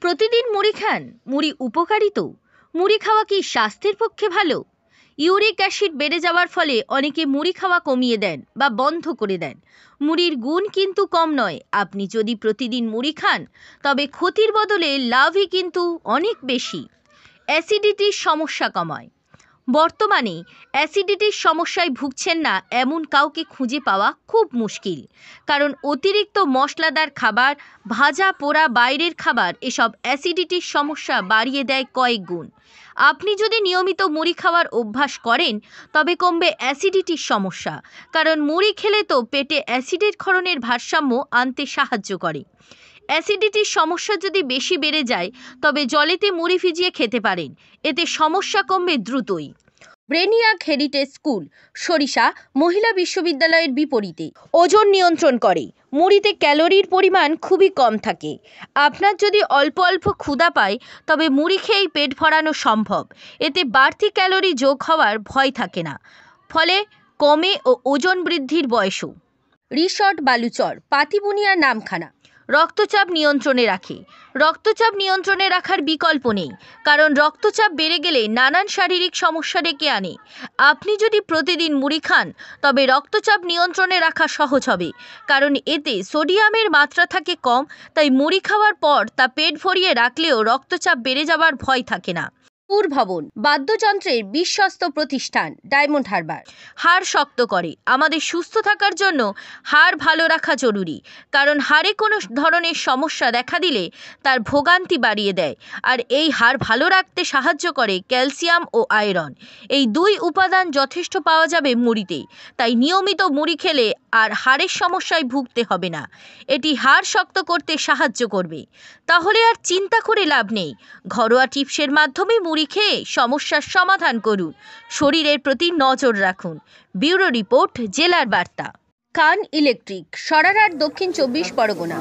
প্রতিদিন মুড়ি খান, মুড়ি উপকারী তো। মুড়ি খাওয়া কি স্বাস্থ্যের পক্ষে ভালো? ইউরিক অ্যাসিড বেড়ে যাওয়ার ফলে অনেকে মুড়ি খাওয়া কমিয়ে দেন বা বন্ধ করে দেন। মুড়ির গুণ কিন্তু কম নয়। আপনি যদি প্রতিদিন মুড়ি খান তবে ক্ষতির বদলে লাভই কিন্তু অনেক বেশি। অ্যাসিডিটির সমস্যা কমায়। বর্তমানে অ্যাসিডিটির সমস্যায় ভুগছেন না এমন কাউকে খুঁজে পাওয়া খুব মুশকিল, কারণ অতিরিক্ত মশলাদার খাবার, ভাজা পোড়া বাইরের খাবার এসব অ্যাসিডিটির সমস্যা বাড়িয়ে দেয় কয়েক গুণ। আপনি যদি নিয়মিত মুড়ি খাওয়ার অভ্যাস করেন তবে কমবে অ্যাসিডিটির সমস্যা, কারণ মুড়ি খেলে তো পেটে অ্যাসিডের ক্ষরণের ভারসাম্য আনতে সাহায্য করে। অ্যাসিডিটির সমস্যা যদি বেশি বেড়ে যায় তবে জলেতে মুড়ি ভিজিয়ে খেতে পারেন, এতে সমস্যা কমবে দ্রুতই। ব্রেনিয়াক হেরিটেজ স্কুল সরিষা মহিলা বিশ্ববিদ্যালয়ের বিপরীতে ওজন নিয়ন্ত্রণ করে। মুড়িতে ক্যালোরির পরিমাণ খুবই কম থাকে। আপনার যদি অল্প অল্প ক্ষুধা পায় তবে মুড়ি খেয়েই পেট ভরানো সম্ভব। এতে বাড়তি ক্যালোরি যোগ হওয়ার ভয় থাকে না, ফলে কমে ও ওজন বৃদ্ধির বয়সও। রিসর্ট বালুচর পাতিবুনিয়ার নামখানা রক্তচাপ নিয়ন্ত্রণে রাখে। রক্তচাপ নিয়ন্ত্রণে রাখার বিকল্প নেই, কারণ রক্তচাপ বেড়ে গেলে নানান শারীরিক সমস্যা ডেকে আনে। আপনি যদি প্রতিদিন মুড়ি খান তবে রক্তচাপ নিয়ন্ত্রণে রাখা সহজ হবে, কারণ এতে সোডিয়ামের মাত্রা থাকে কম। তাই মুড়ি খাওয়ার পর তা পেট ভরিয়ে রাখলেও রক্তচাপ বেড়ে যাওয়ার ভয় থাকে না। ভবন বাদ্যযন্ত্রের বিশ্বস্ত প্রতিষ্ঠান ডায়মন্ড হারবার। হাড় শক্ত করে। আমাদের সুস্থ থাকার জন্য হাড় ভালো রাখা জরুরি, কারণ হাড়ে কোনো ধরনের সমস্যা দেখা দিলে তার ভোগান্তি বাড়িয়ে দেয়। আর এই হাড় ভালো রাখতে সাহায্য করে ক্যালসিয়াম ও আয়রন। এই দুই উপাদান যথেষ্ট পাওয়া যাবে মুড়িতে। তাই নিয়মিত মুড়ি খেলে আর হাড়ের সমস্যায় ভুগতে হবে না। এটি হাড় শক্ত করতে সাহায্য করবে। তাহলে আর চিন্তা করে লাভ নেই। ঘরোয়া টিপসের মাধ্যমে মুড়ি খেয়ে সমস্যার সমাধান করুন। শরীরের প্রতি নজর রাখুন। ব্যুরো রিপোর্ট, জেলার বার্তা। কান ইলেকট্রিক, সরারহাট, দক্ষিণ 24 পরগনা।